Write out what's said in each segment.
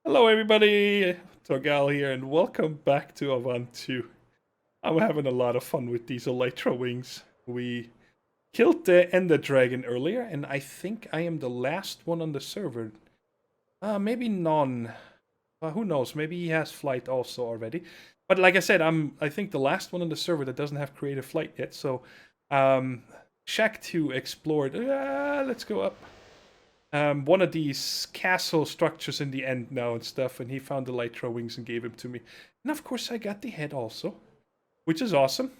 Hello everybody, Thorgal here and welcome back to Avant 2. I'm having a lot of fun with these Elytra wings. We killed the Ender Dragon earlier and I think I am the last one on the server. Maybe none. Who knows, maybe he has flight also already. But like I said, I think the last one on the server that doesn't have creative flight yet, so Shack 2 explored. Let's go up. One of these castle structures in the end now and stuff, and he found the Elytra wings and gave him to me. And of course I got the head also, which is awesome.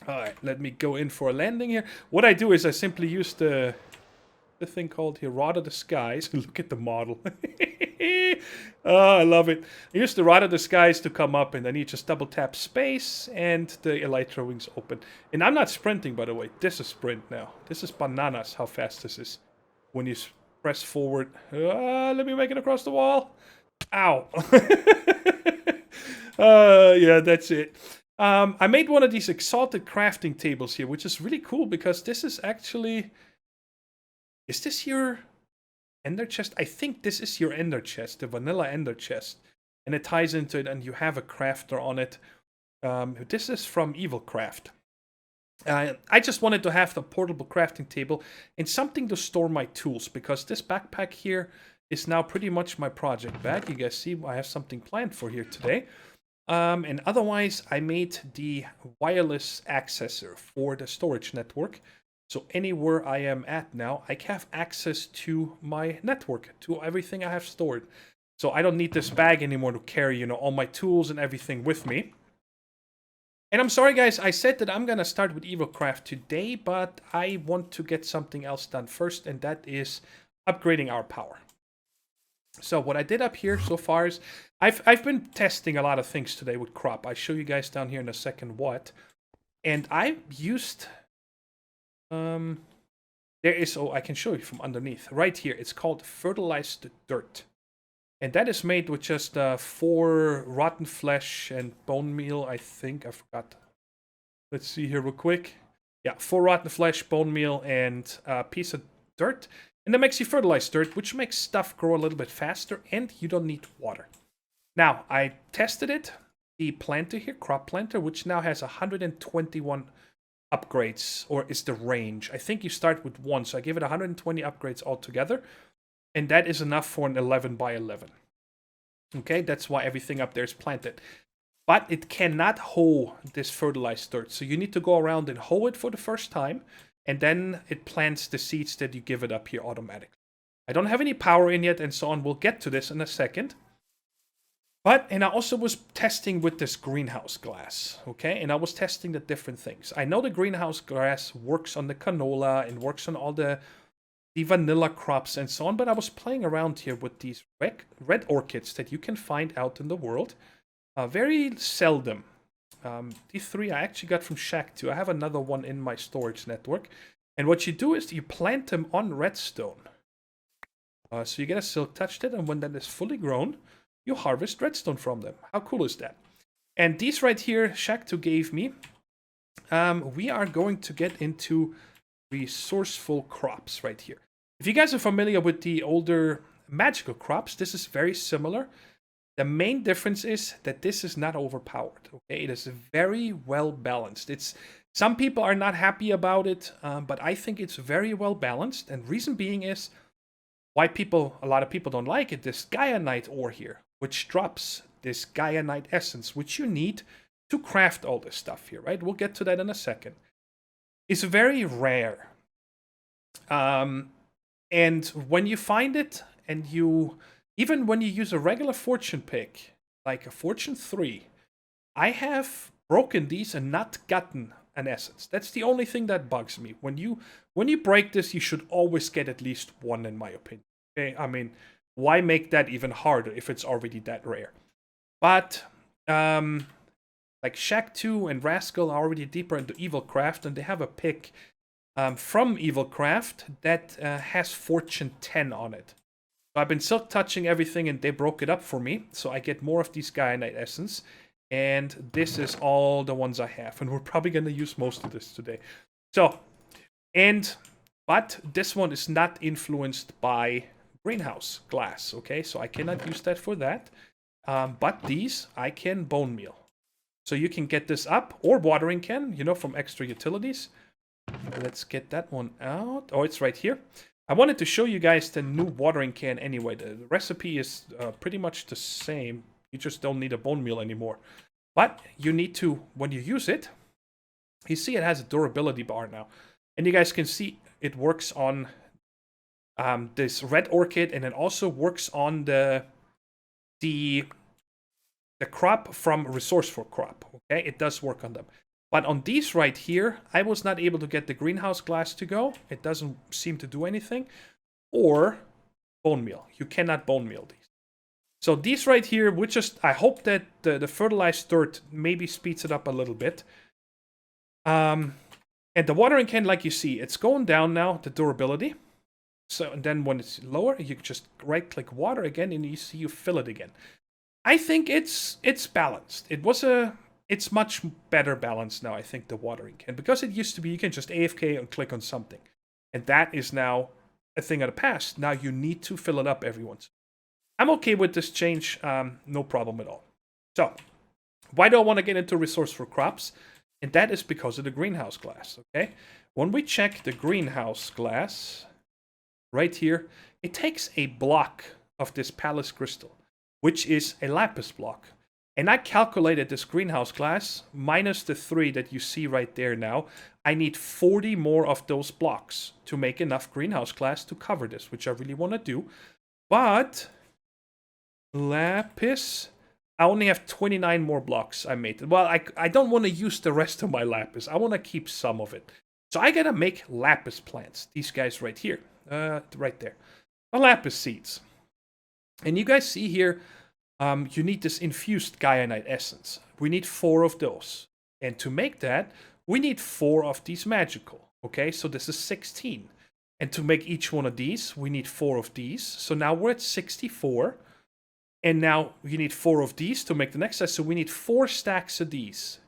Alright, let me go in for a landing here. What I do is I simply use the thing called here, Rod of the Skies. Look at the model. Oh, I love it. I use the Rod of the Skies to come up, and then you just double tap space, and the Elytra wings open. And I'm not sprinting, by the way. This is sprint now. This is bananas how fast this is. When you press forward. Let me make it across the wall. Ow. Yeah, that's it. I made one of these exalted crafting tables here, which is really cool because this is actually... Is this your ender chest? I think this is your ender chest, the vanilla ender chest. And it ties into it and you have a crafter on it. This is from Evil Craft. I just wanted to have the portable crafting table and something to store my tools because this backpack here is now pretty much my project bag. You guys see I have something planned for here today. And otherwise, I made the wireless accessor for the storage network. So anywhere I am at now, I have access to my network, to everything I have stored. So I don't need this bag anymore to carry, all my tools and everything with me. And I'm sorry, guys, I said that I'm going to start with EvilCraft today, but I want to get something else done first, and that is upgrading our power. So what I did up here so far is, I've been testing a lot of things today with crop. I'll show you guys down here in a second what. And I used, there is, I can show you from underneath. Right here, it's called fertilized dirt. And that is made with just 4 rotten flesh and bone meal, I think. I forgot. Let's see here real quick. Yeah, 4 rotten flesh, bone meal, and a piece of dirt. And that makes you fertilize dirt, which makes stuff grow a little bit faster, and you don't need water. Now, I tested it. The planter here, crop planter, which now has 121 upgrades, or is the range. I think you start with 1, so I give it 120 upgrades altogether. And that is enough for an 11 by 11. Okay, that's why everything up there is planted. But it cannot hoe this fertilized dirt. So you need to go around and hoe it for the first time. And then it plants the seeds that you give it up here automatically. I don't have any power in yet and so on. We'll get to this in a second. And I also was testing with this greenhouse glass. Okay, and I was testing the different things. I know the greenhouse glass works on the canola and works on all the vanilla crops and so on, but I was playing around here with these red orchids that you can find out in the world. Very seldom. These 3 I actually got from Shack 2. I have another one in my storage network. And what you do is you plant them on redstone. So you get a silk touch it, and when that is fully grown, you harvest redstone from them. How cool is that? And these right here, Shack 2 gave me. We are going to get into Resourceful Crops right here. If you guys are familiar with the older magical crops, this is very similar. The main difference is that this is not overpowered. Okay, it is very well balanced. Some people are not happy about it, but I think it's very well balanced. And reason being is why a lot of people don't like it. This Gaianite ore here, which drops this Gaianite essence, which you need to craft all this stuff here. Right? We'll get to that in a second. Is very rare. And when you find it, and even when you use a regular fortune pick, like a fortune 3, I have broken these and not gotten an essence. That's the only thing that bugs me. When you break this, you should always get at least 1, in my opinion. Okay, I mean, why make that even harder if it's already that rare? But like Shack 2 and Rascal are already deeper into EvilCraft, and they have a pick from EvilCraft that has Fortune 10 on it. So I've been silk touching everything, and they broke it up for me, so I get more of these Gaianite Essence. And this is all the ones I have, and we're probably going to use most of this today. So, but this one is not influenced by greenhouse glass, okay? So I cannot use that for that. But these I can bone meal. So you can get this up, or watering can, you know, from extra utilities. Let's get that one out. Oh, it's right here. I wanted to show you guys the new watering can anyway. The recipe is pretty much the same. You just don't need a bone meal anymore. But you need to, when you use it, you see it has a durability bar now. And you guys can see it works on this red orchid, and it also works on the crop from Resourceful Crop. Okay, it does work on them. But on these right here, I was not able to get the greenhouse glass to go. It doesn't seem to do anything. Or bone meal. You cannot bone meal these. So these right here, I hope that the fertilized dirt maybe speeds it up a little bit. And the watering can, like you see, it's going down now, the durability. So and then when it's lower, you just right-click water again, and you see you fill it again. I think it's balanced. It's much better balanced now, I think, the watering can. Because it used to be you can just AFK and click on something. And that is now a thing of the past. Now you need to fill it up every once. I'm okay with this change, no problem at all. So, why do I want to get into Resourceful Crops? And that is because of the greenhouse glass, okay? When we check the greenhouse glass, right here, it takes a block of this Palace Crystal, which is a lapis block. And I calculated this greenhouse glass, minus the 3 that you see right there now. I need 40 more of those blocks to make enough greenhouse glass to cover this, which I really want to do. But lapis, I only have 29 more blocks I made. Well, I don't want to use the rest of my lapis. I want to keep some of it. So I gotta make lapis plants. These guys right here. Right there. The lapis seeds. And you guys see here, you need this infused Guyanite essence. We need 4 of those. And to make that, we need 4 of these magical. Okay, so this is 16. And to make each one of these, we need 4 of these. So now we're at 64. And now you need 4 of these to make the next size. So we need 4 stacks of these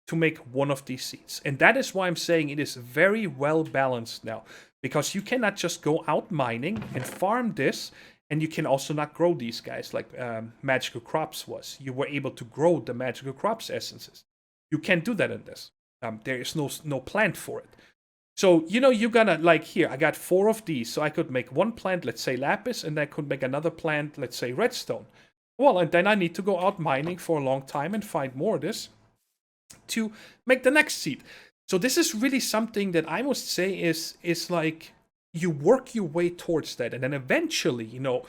to make one of these seeds. And that is why I'm saying it is very well balanced now. Because you cannot just go out mining and farm this. And you can also not grow these guys like Magical Crops was. You were able to grow the Magical Crops essences. You can't do that in this. There is no plant for it. So, you know, you're gonna, like here, I got 4 of these. So I could make one plant, let's say lapis, and I could make another plant, let's say redstone. Well, and then I need to go out mining for a long time and find more of this to make the next seed. So this is really something that I must say is like, you work your way towards that, and then eventually, you know,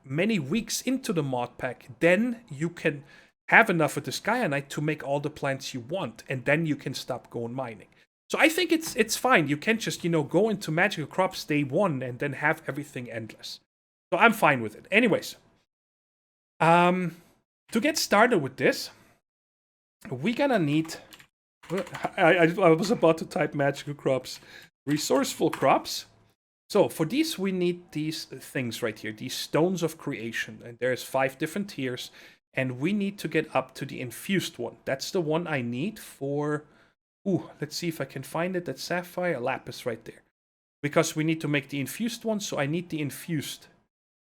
many weeks into the mod pack, then you can have enough of this Guyanite to make all the plants you want, and then you can stop going mining. So I think it's fine. You can just, you know, go into Magical Crops day 1 and then have everything endless. So I'm fine with it. Anyways, to get started with this, we're gonna need... I was about to type Magical Crops. Resourceful Crops. So for these, we need these things right here, these stones of creation. And there's 5 different tiers. And we need to get up to the infused one. That's the one I need for... Ooh, let's see if I can find it. That sapphire, lapis right there. Because we need to make the infused one, so I need the infused.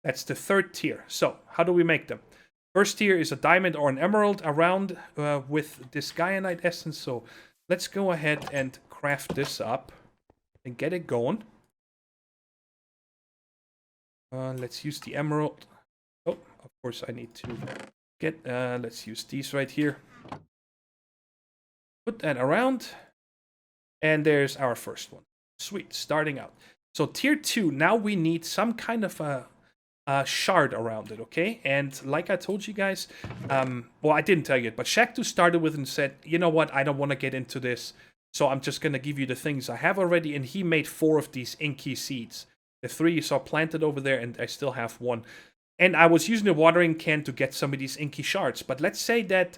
That's the 3rd tier. So, how do we make them? First tier is a diamond or an emerald around with this Guyanite essence. So, let's go ahead and craft this up and get it going. Let's use the emerald. Oh, of course I need to get... let's use these right here. Put that around. And there's our first one. Sweet, starting out. So tier 2, now we need some kind of a shard around it, okay? And like I told you guys, well, I didn't tell you it, but Shaq2 started with and said, you know what, I don't want to get into this, so I'm just going to give you the things I have already, and he made 4 of these inky seeds. The 3 you saw planted over there, and I still have 1. And I was using the watering can to get some of these inky shards, but let's say that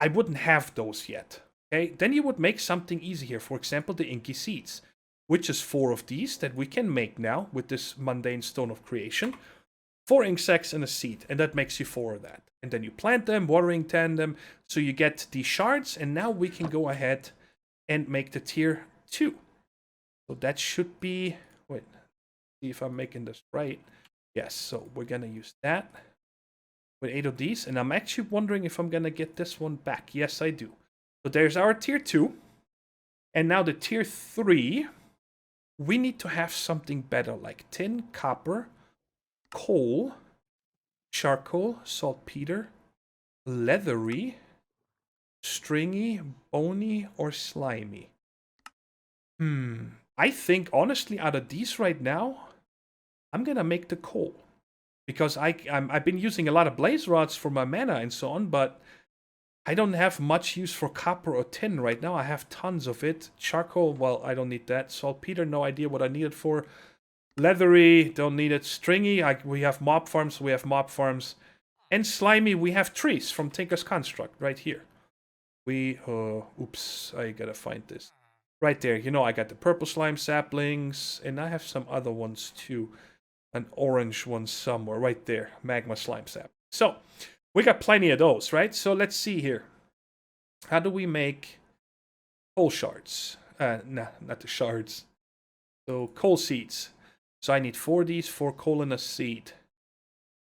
I wouldn't have those yet, okay? Then you would make something easy here, for example, the inky seeds, which is 4 of these that we can make now with this mundane stone of creation. 4 ink sacs and a seed, and that makes you 4 of that. And then you plant them, watering tan them, so you get these shards, and now we can go ahead and make the tier 2. So that should be... Wait. see if I'm making this right. Yes, so we're gonna use that with 8 of these, and I'm actually wondering if I'm gonna get this one back. Yes, I do. So there's our tier 2. And now the tier 3, we need to have something better, like tin, copper, coal, charcoal, saltpeter, leathery, stringy, bony, or slimy. I think, honestly, out of these right now, I'm gonna make the coal. Because I've been using a lot of blaze rods for my mana and so on, but I don't have much use for copper or tin right now. I have tons of it. Charcoal, well, I don't need that. Saltpeter, no idea what I need it for. Leathery, don't need it. Stringy, we have mob farms, And slimy, we have trees from Tinker's Construct right here. Oops, I gotta find this. Right there, you know, I got the purple slime saplings, and I have some other ones too. An orange one somewhere, right there. Magma slime sap. So, we got plenty of those, right? So, let's see here. How do we make coal shards? Nah, not the shards. So, coal seeds. So, I need 4 of these, 4 coal and a seed.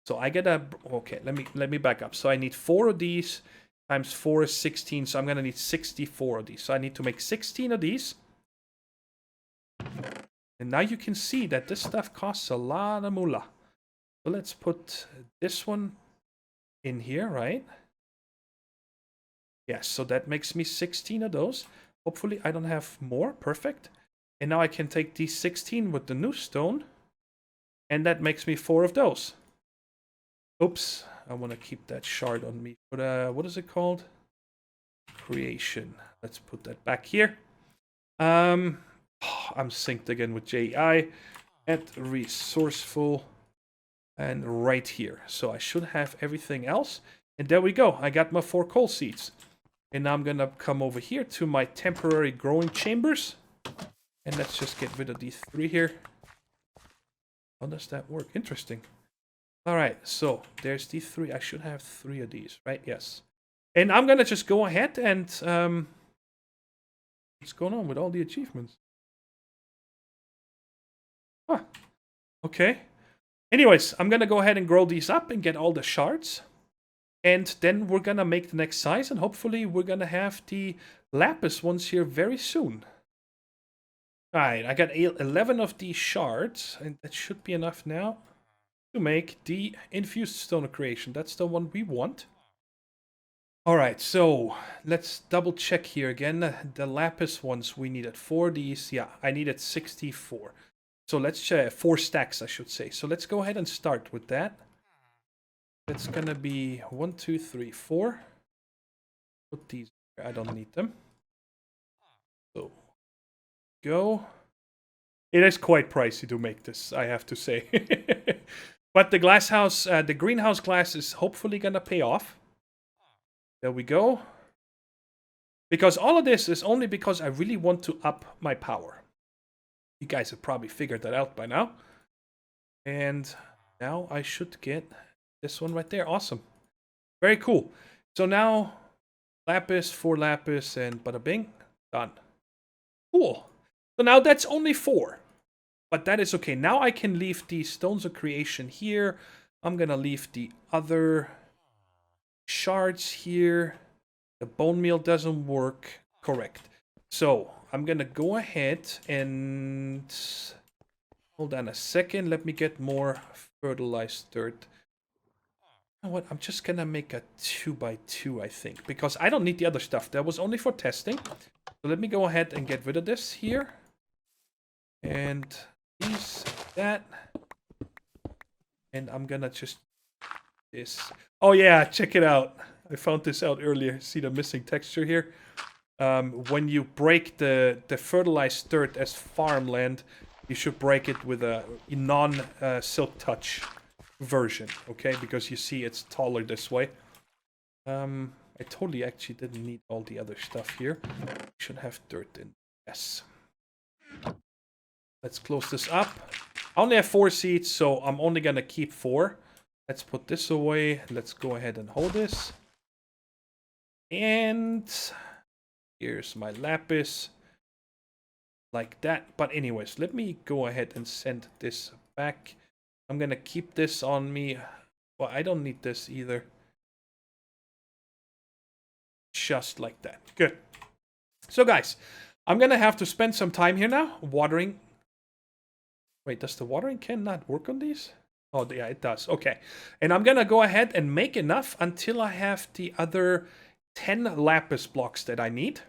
So, I gotta... Okay, let me back up. So, I need 4 of these times 4 is 16. So, I'm gonna need 64 of these. So, I need to make 16 of these. And now you can see that this stuff costs a lot of moolah. So let's put this one in here, right? Yes, so that makes me 16 of those. Hopefully I don't have more. Perfect. And now I can take these 16 with the new stone. And that makes me 4 of those. Oops, I want to keep that shard on me. But what is it called? Creation. Let's put that back here. I'm synced again with JI at Resourceful and right here. So I should have everything else. And there we go. I got my 4 coal seeds. And now I'm going to come over here to my temporary growing chambers. And let's just get rid of these 3 here. How does that work? Interesting. All right. So there's these 3. I should have 3 of these, right? Yes. And I'm going to just go ahead and... what's going on with all the achievements? Huh. Okay. Anyways, I'm going to go ahead and grow these up and get all the shards. And then we're going to make the next size. And hopefully we're going to have the lapis ones here very soon. Alright, I got 11 of these shards. And that should be enough now to make the infused stone of creation. That's the one we want. Alright, so let's double check here again. The lapis ones we needed 4 of these. Yeah, I needed 64. So let's check 4 stacks, I should say. So let's go ahead and start with that. That's gonna be 1, 2, 3, 4. Put these. I don't need them. So go. It is quite pricey to make this, I have to say. But the the greenhouse glass is hopefully gonna pay off. There we go. Because all of this is only because I really want to up my power. You guys have probably figured that out by now. And now I should get this one right there. Awesome. Very cool. So now, lapis, 4 lapis, and bada bing. Done. Cool. So now that's only 4. But that is okay. Now I can leave the stones of creation here. I'm going to leave the other shards here. The bone meal doesn't work. Correct. So I'm going to go ahead and... Hold on a second. Let me get more fertilized dirt. You know what? I'm just going to make a 2x2, I think. Because I don't need the other stuff. That was only for testing. So let me go ahead and get rid of this here. And these, that. And I'm going to just... this. Oh yeah, check it out. I found this out earlier. See the missing texture here? When you break the fertilized dirt as farmland, you should break it with a non-silk touch version, okay? Because you see it's taller this way. I totally actually didn't need all the other stuff here. Should have dirt in. Yes. Let's close this up. I only have 4 seeds, so I'm only gonna keep 4. Let's put this away. Let's go ahead and hold this. And here's my lapis. Like that. But anyways, let me go ahead and send this back. I'm gonna keep this on me. Well, I don't need this either. Just like that. Good. So guys, I'm gonna have to spend some time here now watering. Wait, does the watering can not work on these? Oh, yeah, it does. Okay. And I'm gonna go ahead and make enough until I have the other 10 lapis blocks that I need.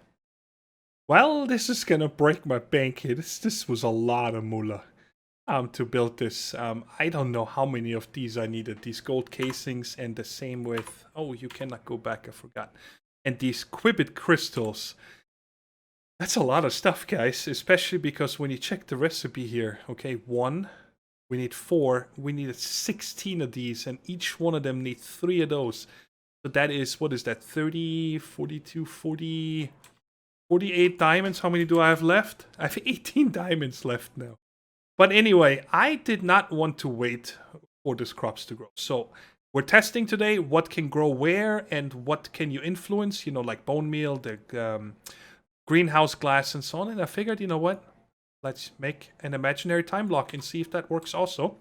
Well, this is gonna break my bank here. This was a lot of moolah to build this. I don't know how many of these I needed. These gold casings and the same with... Oh, you cannot go back, I forgot. And these quibbit crystals. That's a lot of stuff, guys. Especially because when you check the recipe here. Okay, 1. We need 4. We needed 16 of these. And each one of them needs 3 of those. So that is, what is that? 30, 42, 40... 48 diamonds. How many do I have left? I have 18 diamonds left now. But anyway, I did not want to wait for these crops to grow. So we're testing today what can grow where and what can you influence. You know, like bone meal, the greenhouse glass and so on. And I figured, you know what? Let's make an imaginary time block and see if that works also.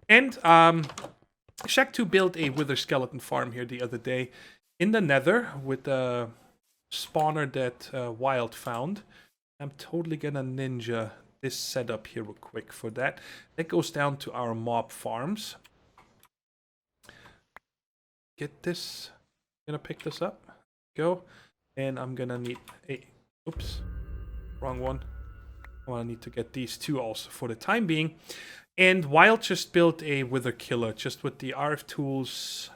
And Shaq2 built a wither skeleton farm here the other day in the nether with the spawner that Wild found. I'm totally gonna ninja this setup here real quick for that. That goes down to our mob farms. Get this. I'm gonna pick this up. Go. And I'm gonna need a... Oops. Wrong one. I'm gonna need to get these two also for the time being. And Wild just built a wither killer just with the RF tools.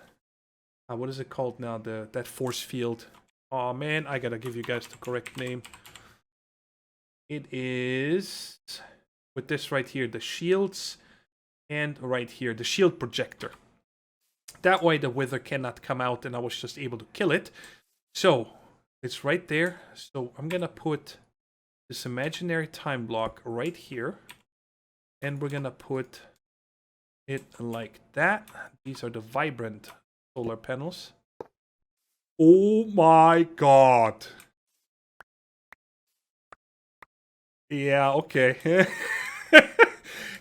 What is it called now? That force field. Oh man, I gotta give you guys the correct name. It is with this right here, the shields, and right here, the shield projector. That way the wither cannot come out and I was just able to kill it. So, it's right there. So I'm gonna put this imaginary time block right here. And we're gonna put it like that. These are the vibrant solar panels. Oh my god. Yeah, okay.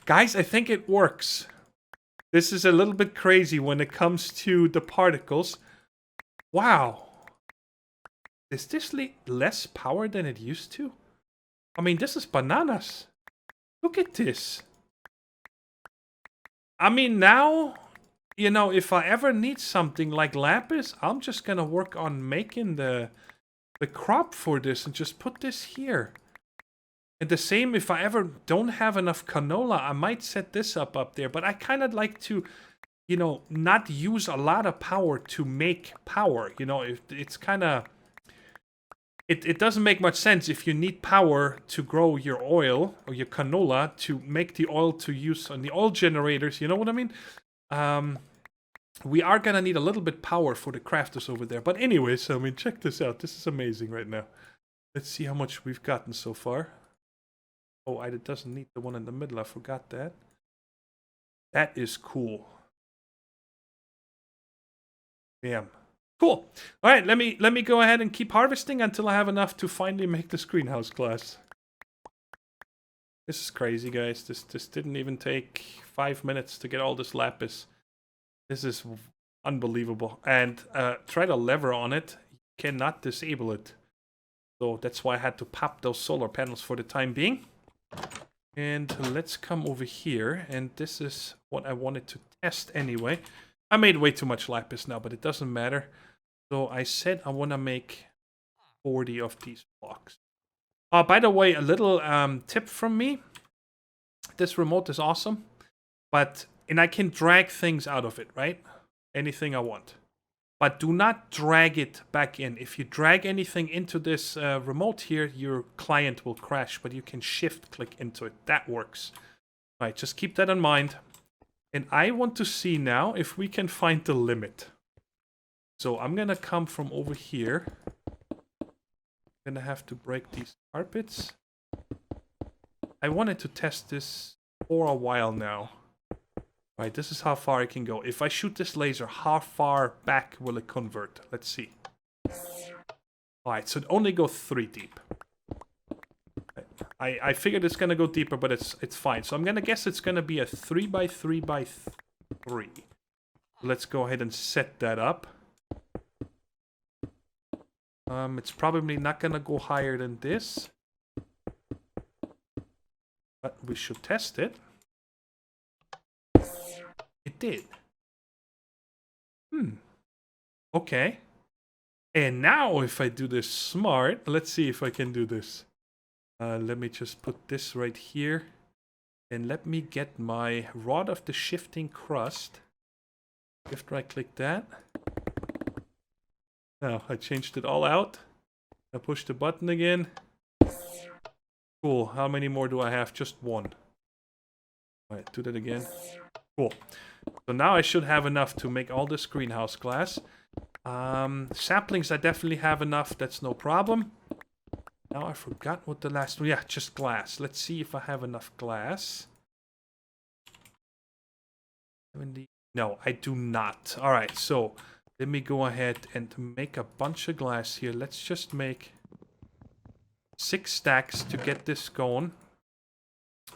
Guys, I think it works. This is a little bit crazy when it comes to the particles. Wow. Is this less power than it used to? I mean, this is bananas. Look at this. I mean, now... You know, if I ever need something like lapis, I'm just gonna work on making the crop for this and just put this here. And the same, if I ever don't have enough canola, I might set this up there. But I kind of like to, you know, not use a lot of power to make power. You know, it's kind of... It doesn't make much sense if you need power to grow your oil or your canola to make the oil to use on the oil generators. You know what I mean? We are gonna need a little bit power for the crafters over there. But anyways, I mean, check this out. This is amazing right now. Let's see how much we've gotten so far. Oh, it doesn't need the one in the middle. I forgot that. That is cool. Damn. Cool. All right, let me go ahead and keep harvesting until I have enough to finally make this greenhouse glass. This is crazy, guys. This didn't even take 5 minutes to get all this lapis. This is unbelievable. And try to lever on it. You cannot disable it. So that's why I had to pop those solar panels for the time being. And let's come over here. And this is what I wanted to test anyway. I made way too much lapis now, but it doesn't matter. So I said I want to make 40 of these blocks. By the way, a little tip from me. This remote is awesome. And I can drag things out of it, right? Anything I want. But do not drag it back in. If you drag anything into this remote here, your client will crash. But you can shift click into it. That works. All right, just keep that in mind. And I want to see now if we can find the limit. So I'm going to come from over here. I'm going to have to break these carpets. I wanted to test this for a while now. Right, this is how far I can go. If I shoot this laser, how far back will it convert? Let's see. Alright, so it only goes 3 deep. I figured it's gonna go deeper, but it's fine. So I'm gonna guess it's gonna be a 3x3x3. Let's go ahead and set that up. It's probably not gonna go higher than this, but we should test it. It did. Okay. And now if I do this smart, let's see if I can do this. Let me just put this right here. And let me get my rod of the shifting crust. Shift right click that. Now I changed it all out. I push the button again. Cool. How many more do I have? Just one. Alright, do that again. Cool. So now I should have enough to make all this greenhouse glass. Saplings I definitely have enough. That's no problem. Now I forgot what the last one... Yeah, just glass. Let's see if I have enough glass. 70. No, I do not. Alright, so let me go ahead and make a bunch of glass here. Let's just make 6 stacks to get this going.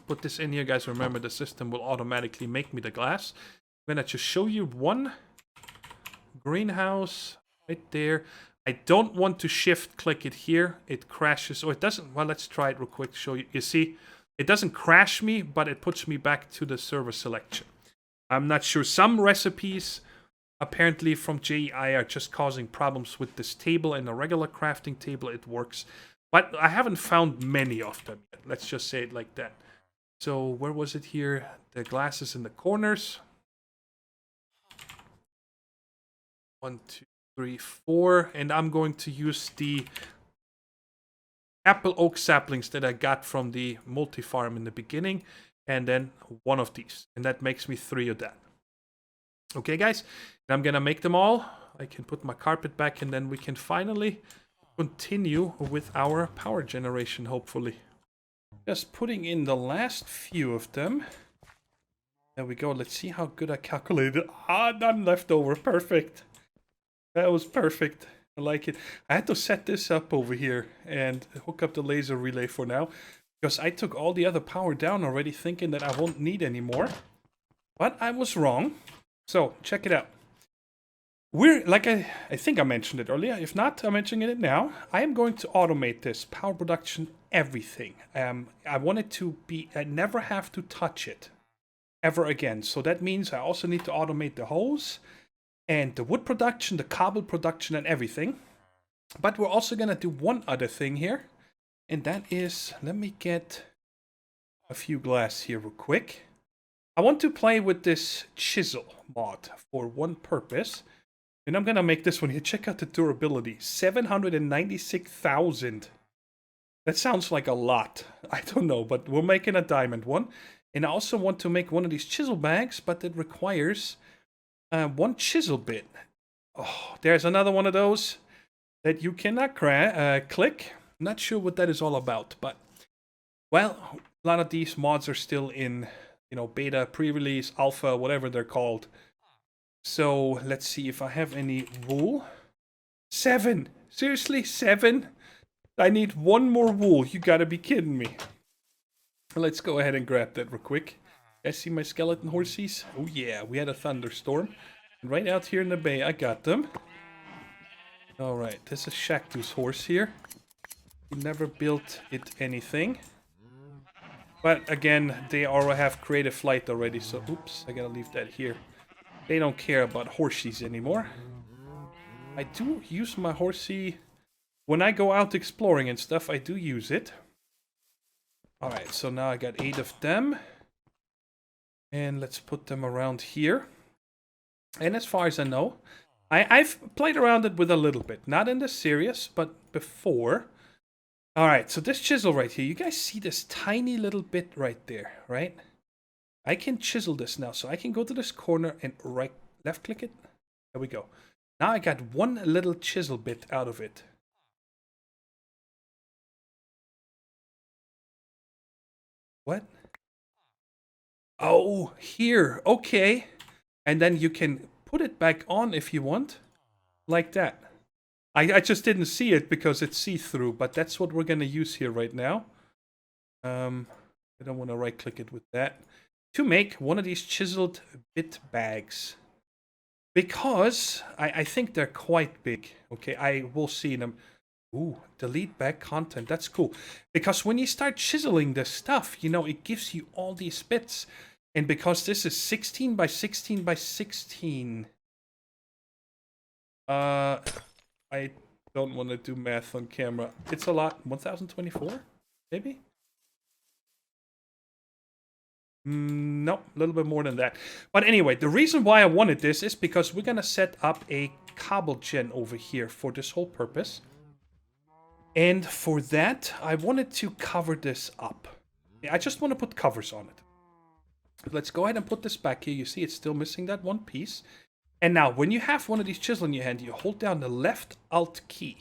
Put this in here, guys. Remember, the system will automatically make me the glass. I'm gonna just show you one greenhouse right there. I don't want to shift click it here. It crashes. Oh, it doesn't. Well, let's try it real quick to show you. You see, it doesn't crash me, but it puts me back to the server selection. I'm not sure. Some recipes, apparently from JEI, are just causing problems with this table. And the regular crafting table, it works. But I haven't found many of them yet. Let's just say it like that. So where was it here? The glasses in the corners. 1, 2, 3, 4. And I'm going to use the apple oak saplings that I got from the multi-farm in the beginning. And then one of these. And that makes me 3 of that. Okay, guys. And I'm going to make them all. I can put my carpet back and then we can finally continue with our power generation, hopefully. Just putting in the last few of them. There we go. Let's see how good I calculated. None left over. Perfect. That was perfect. I like it. I had to set this up over here and hook up the laser relay for now. Because I took all the other power down already thinking that I won't need any more. But I was wrong. So, check it out. We're, like I think I mentioned it earlier. If not, I'm mentioning it now. I am going to automate this. Power production, everything. I want it to be, I never have to touch it. Ever again. So that means I also need to automate the hose. And the wood production, the cobble production and everything. But we're also going to do one other thing here. And that is, let me get a few glass here real quick. I want to play with this chisel mod for one purpose. And I'm going to make this one here. Check out the durability. 796,000. That sounds like a lot. I don't know, but we're making a diamond one. And I also want to make one of these chisel bags, but it requires one chisel bit. Oh, there's another one of those that you cannot click. Not sure what that is all about, but well, a lot of these mods are still in, you know, beta, pre-release, alpha, whatever they're called. So let's see if I have any wool. 7! Seriously, 7? I need one more wool. You gotta be kidding me. Let's go ahead and grab that real quick. I see my skeleton horsies. Oh yeah, we had a thunderstorm. And right out here in the bay, I got them. Alright, this is Shaktu's horse here. He never built it anything. But again, they already have creative flight already, so oops, I gotta leave that here. They don't care about horsies anymore. I do use my horsey when I go out exploring and stuff. I do use it. Alright, so now I got 8 of them. And let's put them around here. And as far as I know, I've played around it with a little bit. Not in this series, but before. Alright, so this chisel right here. You guys see this tiny little bit right there, right? I can chisel this now, so I can go to this corner and left click it. There we go. Now I got one little chisel bit out of it. What? Oh, here. Okay. And then you can put it back on if you want. Like that. I just didn't see it because it's see-through, but that's what we're going to use here right now. I don't want to right click it with that. To make one of these chiseled bit bags. Because I think they're quite big. Okay, I will see them. Ooh, delete bag content. That's cool. Because when you start chiseling the stuff, you know, it gives you all these bits. And because this is 16 by 16 by 16, I don't want to do math on camera. It's a lot. 1024, maybe? Nope, a little bit more than that. But anyway, the reason why I wanted this is because we're going to set up a cobble gen over here for this whole purpose. And for that, I wanted to cover this up. I just want to put covers on it. Let's go ahead and put this back here. You see it's still missing that one piece. And now, when you have one of these chisels in your hand, you hold down the left Alt key.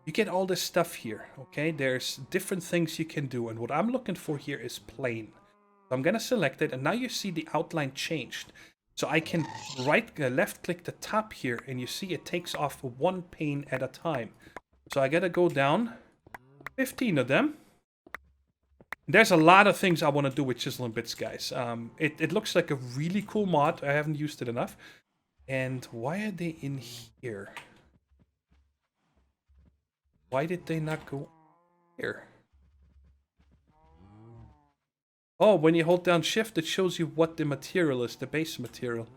You get all this stuff here, okay? There's different things you can do. And what I'm looking for here is plane. So I'm going to select it. And now you see the outline changed. So I can left click the top here. And you see it takes off one pane at a time. So I got to go down 15 of them. There's a lot of things I want to do with chisel and bits, guys. It looks like a really cool mod. I haven't used it enough. And why are they in here? Why did they not go here? Oh, when you hold down shift, it shows you what the material is, the base material.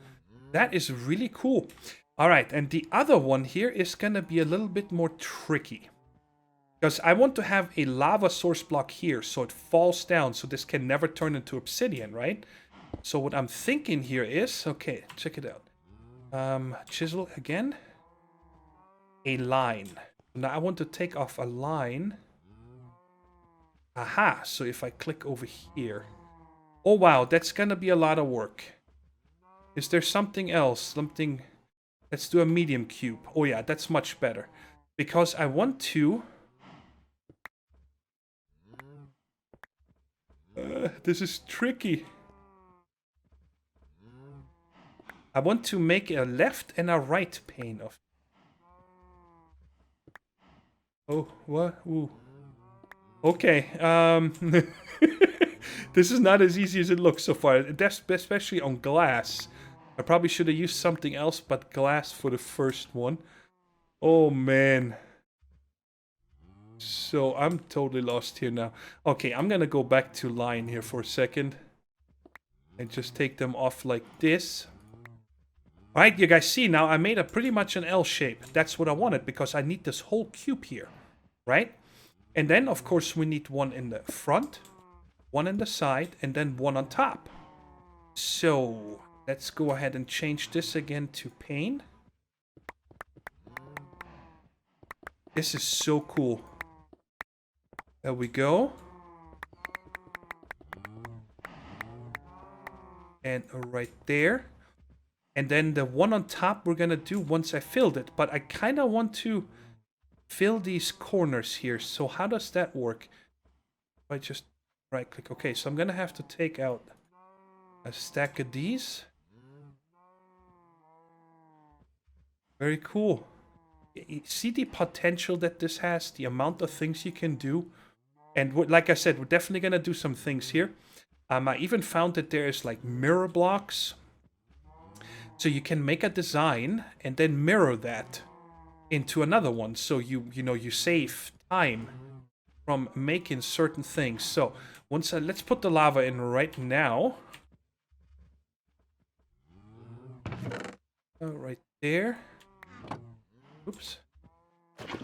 That is really cool. All right, and the other one here is going to be a little bit more tricky. Because I want to have a lava source block here, so it falls down, so this can never turn into obsidian, right? So what I'm thinking here is, okay, check it out. Chisel again. A line. Now I want to take off a line. Aha, so if I click over here. Oh wow, that's gonna be a lot of work. Is there something else? Something... Let's do a medium cube. Oh yeah, that's much better. Because I want to... this is tricky. I want to make a left and a right pane of... Oh, what? Ooh. Okay, this is not as easy as it looks so far, especially on glass. I probably should have used something else but glass for the first one. Oh, man. So, I'm totally lost here now. Okay, I'm gonna go back to line here for a second. And just take them off like this. Alright, you guys see now, I made a pretty much an L shape. That's what I wanted, because I need this whole cube here. Right? And then, of course, we need one in the front, one in the side, and then one on top. So, let's go ahead and change this again to pane. This is so cool. There we go. And right there. And then the one on top we're going to do once I filled it. But I kind of want to fill these corners here. So how does that work? If I just right click. Okay, so I'm going to have to take out a stack of these. Very cool. You see the potential that this has? The amount of things you can do? And like I said, we're definitely going to do some things here. I even found that there is like mirror blocks. So you can make a design and then mirror that into another one. So you save time from making certain things. So once let's put the lava in right now. Right there. Oops.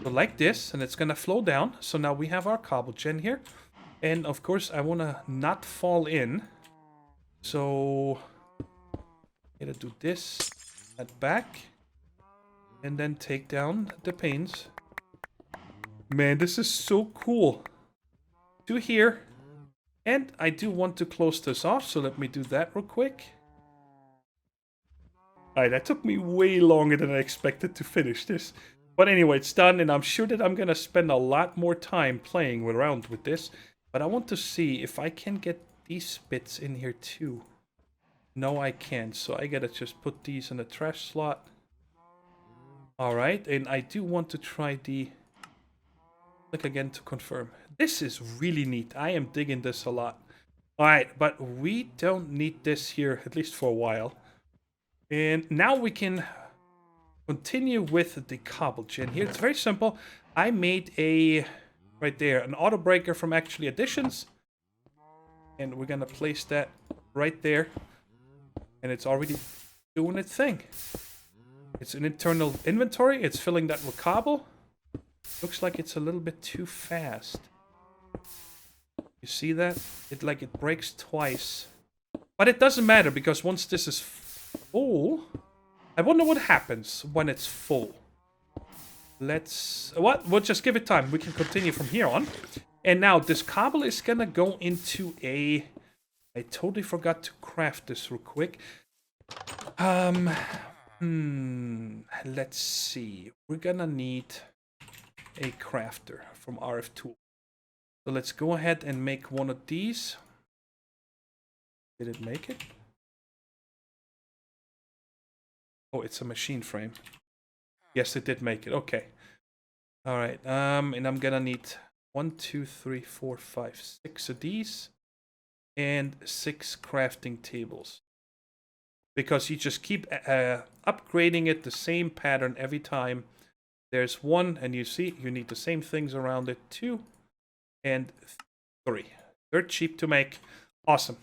So like this, and it's gonna flow down. So now we have our cobble gen here. And of course I wanna not fall in. So I'm gonna do this, that back, and then take down the panes. Man, this is so cool. To here. And I do want to close this off, so let me do that real quick. Alright, that took me way longer than I expected to finish this. But anyway, it's done, and I'm sure that I'm gonna spend a lot more time playing around with this. But I want to see if I can get these bits in here too. No, I can't, so I gotta just put these in the trash slot. Alright, and I do want to try the Click again to confirm. This is really neat. I am digging this a lot. All right, but we don't need this here, at least for a while. And now we can continue with the cobble gen here. It's very simple. I made a, right there, an auto breaker from actually additions. And we're going to place that right there. And it's already doing its thing. It's an internal inventory. It's filling that with cobble. Looks like it's a little bit too fast. You see that? It breaks twice. But it doesn't matter because once this is full, I wonder what happens when it's full. We'll just give it time. We can continue from here on. And now this cobble is gonna go into a... I totally forgot to craft this real quick. Let's see. We're gonna need a crafter from RF Tool. So let's go ahead and make one of these. Did it make it? Oh, it's a machine frame. Yes, it did make it. Okay. All right. And I'm gonna need 1, 2, 3, 4, 5, 6 of these, and 6 crafting tables. Because you just keep upgrading it the same pattern every time. There's 1, and you see you need the same things around it. 2 and 3. They're cheap to make. Awesome.